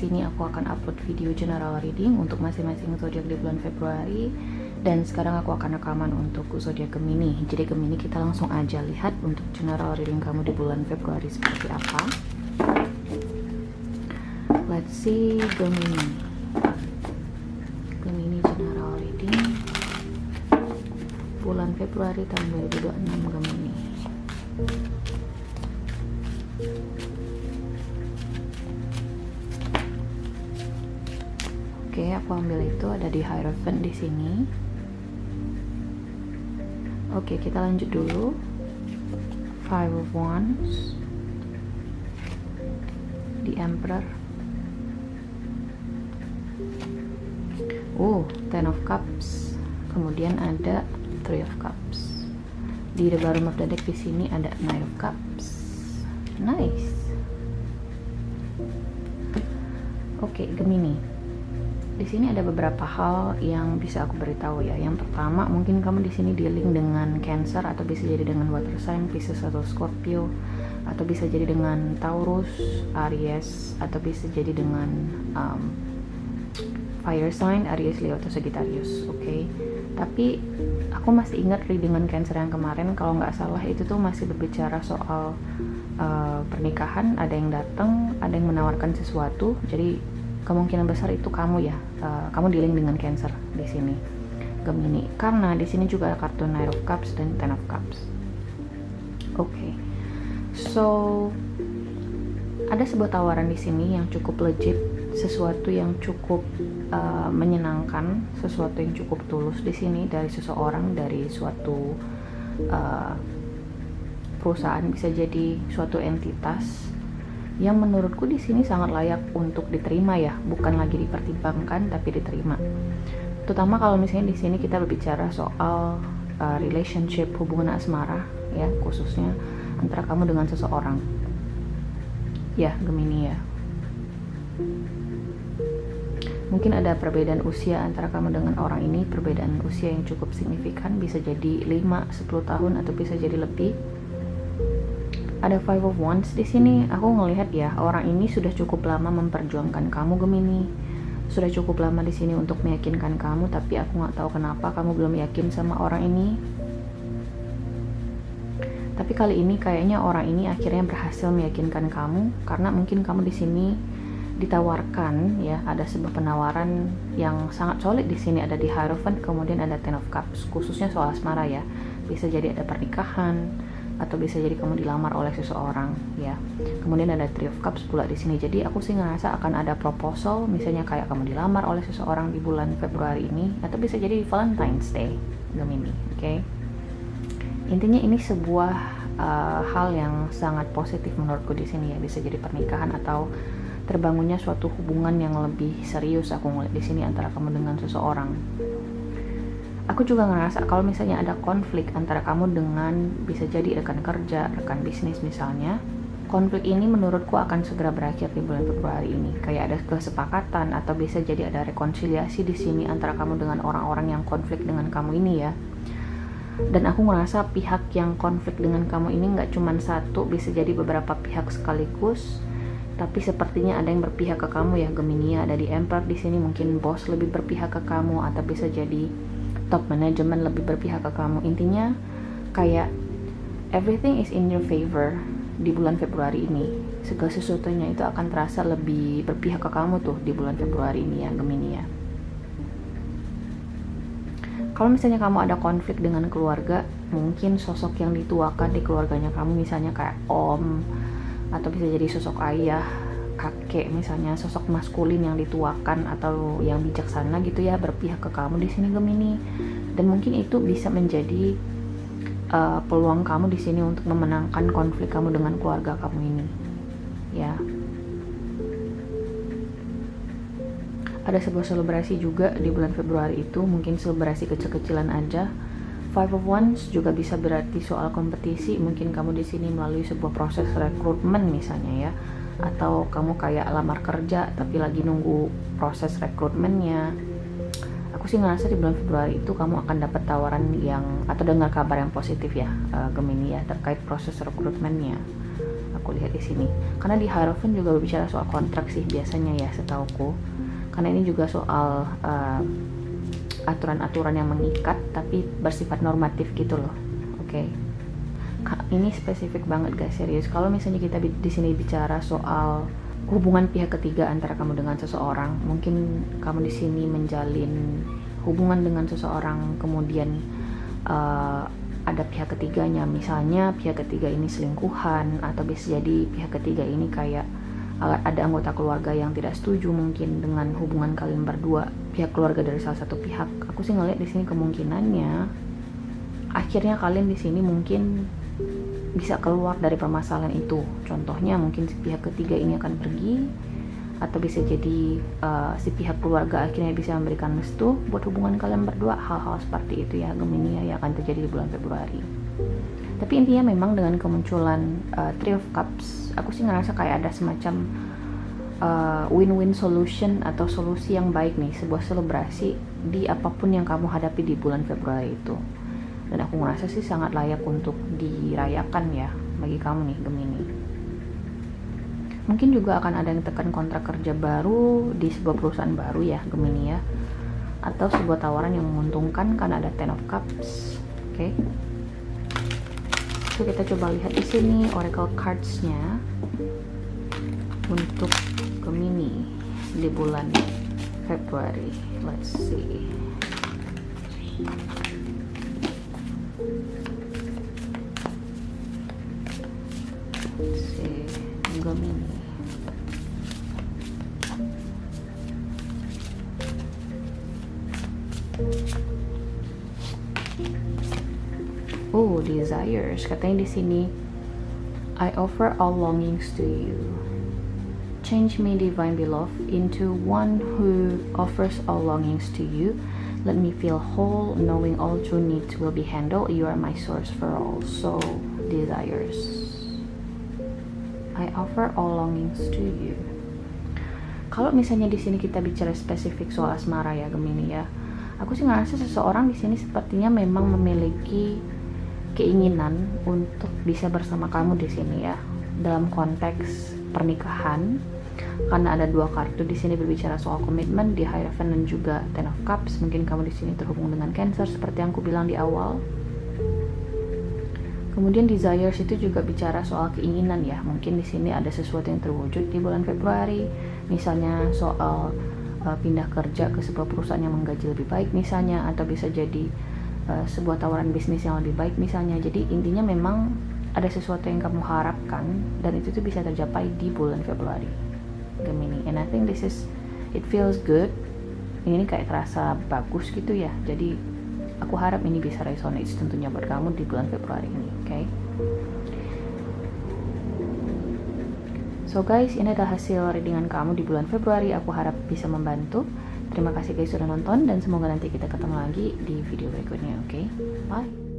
sini aku akan upload video general reading untuk masing-masing zodiak di bulan Februari. Dan sekarang aku akan rekaman untuk zodiak Gemini. Jadi Gemini, kita langsung aja lihat untuk general reading kamu di bulan Februari seperti apa. Let's see Gemini. Gemini general reading bulan Februari tahun 2026 Gemini. Oke, aku ambil itu ada di Hierophant di sini. Oke, kita lanjut dulu. Five of Wands, the Emperor, Ten of Cups, kemudian ada Three of Cups. Di the bottom of the deck di sini ada Nine of Cups. Nice. Oke, Gemini. Di sini ada beberapa hal yang bisa aku beritahu ya. Yang pertama, mungkin kamu di sini dealing dengan Cancer, atau bisa jadi dengan water sign, Pisces atau Scorpio, atau bisa jadi dengan Taurus, Aries, atau bisa jadi dengan fire sign, Aries, Leo, atau Sagittarius. Oke. Tapi aku masih ingat readingan Cancer yang kemarin, kalau nggak salah itu tuh masih berbicara soal pernikahan. Ada yang datang, ada yang menawarkan sesuatu. Jadi kemungkinan besar itu kamu ya, kamu dealing dengan Cancer di sini, Gemini. Karena di sini juga ada kartu Nine of Cups dan Ten of Cups. Oke. So ada sebuah tawaran di sini yang cukup legit, sesuatu yang cukup menyenangkan, sesuatu yang cukup tulus di sini dari seseorang, dari suatu perusahaan, bisa jadi suatu entitas yang menurutku di sini sangat layak untuk diterima ya, bukan lagi dipertimbangkan tapi diterima. Terutama kalau misalnya di sini kita berbicara soal relationship, hubungan asmara ya, khususnya antara kamu dengan seseorang. Ya, Gemini ya. Mungkin ada perbedaan usia antara kamu dengan orang ini, perbedaan usia yang cukup signifikan, bisa jadi 5-10 tahun atau bisa jadi lebih. Ada Five of Wands di sini. Aku ngelihat ya, orang ini sudah cukup lama memperjuangkan kamu, Gemini. Sudah cukup lama di sini untuk meyakinkan kamu, tapi aku nggak tahu kenapa kamu belum yakin sama orang ini. Tapi kali ini kayaknya orang ini akhirnya berhasil meyakinkan kamu, karena mungkin kamu di sini ditawarkan ya, ada sebuah penawaran yang sangat solid di sini. Ada di Hierophant, kemudian ada Ten of Cups, khususnya soal asmara ya. Bisa jadi ada pernikahan, atau bisa jadi kamu dilamar oleh seseorang ya. Kemudian ada Three of Cups pula di sini. Jadi aku sih ngerasa akan ada proposal, misalnya kayak kamu dilamar oleh seseorang di bulan Februari ini, atau bisa jadi Valentine's Day, Gemini. Oke. Intinya ini sebuah hal yang sangat positif menurutku di sini ya. Bisa jadi pernikahan atau terbangunnya suatu hubungan yang lebih serius, aku ngeliat di sini, antara kamu dengan seseorang. Aku juga ngerasa kalau misalnya ada konflik antara kamu dengan bisa jadi rekan kerja, rekan bisnis misalnya, konflik ini menurutku akan segera berakhir di bulan Februari ini. Kayak ada kesepakatan atau bisa jadi ada rekonsiliasi di sini antara kamu dengan orang-orang yang konflik dengan kamu ini ya. Dan aku ngerasa pihak yang konflik dengan kamu ini nggak cuma satu, bisa jadi beberapa pihak sekaligus. Tapi sepertinya ada yang berpihak ke kamu ya, Gemini. Ada di Emperor di sini, mungkin bos lebih berpihak ke kamu, atau bisa jadi top manajemen lebih berpihak ke kamu. Intinya kayak everything is in your favor di bulan Februari ini. Segala sesuatunya itu akan terasa lebih berpihak ke kamu tuh di bulan Februari ini ya, Gemini ya. Kalau misalnya kamu ada konflik dengan keluarga, mungkin sosok yang dituakan di keluarganya kamu, misalnya kayak om, atau bisa jadi sosok ayah, kakek misalnya, sosok maskulin yang dituakan atau yang bijaksana gitu ya, berpihak ke kamu di sini, Gemini. Dan mungkin itu bisa menjadi peluang kamu di sini untuk memenangkan konflik kamu dengan keluarga kamu ini ya. Ada sebuah selebrasi juga di bulan Februari itu, mungkin selebrasi kecil-kecilan aja. Five of Wands juga bisa berarti soal kompetisi, mungkin kamu di sini melalui sebuah proses rekrutmen misalnya ya, atau kamu kayak lamar kerja tapi lagi nunggu proses rekrutmennya. Aku sih ngerasa di bulan Februari itu kamu akan dapat tawaran yang, atau dengar kabar yang positif ya, Gemini ya, terkait proses rekrutmennya. aku lihat di sini. Karena di Hierophant juga berbicara soal kontrak sih biasanya ya, setauku. Karena ini juga soal aturan-aturan yang mengikat tapi bersifat normatif gitu loh. Oke. Ini spesifik banget guys, serius. Kalau misalnya kita di sini bicara soal hubungan pihak ketiga antara kamu dengan seseorang, mungkin kamu di sini menjalin hubungan dengan seseorang, kemudian ada pihak ketiganya, misalnya pihak ketiga ini selingkuhan, atau bisa jadi pihak ketiga ini kayak ada anggota keluarga yang tidak setuju mungkin dengan hubungan kalian berdua, pihak keluarga dari salah satu pihak. Aku sih ngeliat di sini kemungkinannya akhirnya kalian di sini mungkin bisa keluar dari permasalahan itu. Contohnya mungkin si pihak ketiga ini akan pergi, atau bisa jadi si pihak keluarga akhirnya bisa memberikan restu buat hubungan kalian berdua. Hal-hal seperti itu ya Gemini ya, yang akan terjadi di bulan Februari. Tapi intinya memang dengan kemunculan Three of Cups, aku sih ngerasa kayak ada semacam win-win solution atau solusi yang baik nih, sebuah selebrasi di apapun yang kamu hadapi di bulan Februari itu. Dan aku ngerasa sih sangat layak untuk dirayakan ya bagi kamu nih Gemini. Mungkin juga akan ada yang tekan kontrak kerja baru di sebuah perusahaan baru ya Gemini ya, atau sebuah tawaran yang menguntungkan karena ada Ten of Cups. Oke. So kita coba lihat di sini oracle cards-nya untuk Gemini di bulan Februari. Let's see. Gemini. Oh, desires. Katanya di sini, I offer all longings to you. Change me, divine beloved, into one who offers all longings to you. Let me feel whole, knowing all true needs will be handled. You are my source for all. So, desires. I offer all longings to you. Kalau misalnya di sini kita bicara spesifik soal asmara ya Gemini ya, aku sih ngerasa seseorang di sini sepertinya memang memiliki keinginan untuk bisa bersama kamu di sini ya, dalam konteks pernikahan. Karena ada dua kartu di sini berbicara soal komitmen di Hierophant dan juga Ten of Cups. Mungkin kamu di sini terhubung dengan Cancer seperti yang aku bilang di awal. Kemudian desires itu juga bicara soal keinginan ya. Mungkin di sini ada sesuatu yang terwujud di bulan Februari. Misalnya soal pindah kerja ke sebuah perusahaan yang menggaji lebih baik misalnya, atau bisa jadi sebuah tawaran bisnis yang lebih baik misalnya. Jadi intinya memang ada sesuatu yang kamu harapkan dan itu tuh bisa tercapai di bulan Februari Gemini. And I think it feels good. Ini kayak terasa bagus gitu ya. Jadi aku harap ini bisa resonate tentunya buat kamu di bulan Februari ini, oke? So guys, ini adalah hasil readingan kamu di bulan Februari. Aku harap bisa membantu. Terima kasih guys sudah nonton dan semoga nanti kita ketemu lagi di video berikutnya, oke? Bye!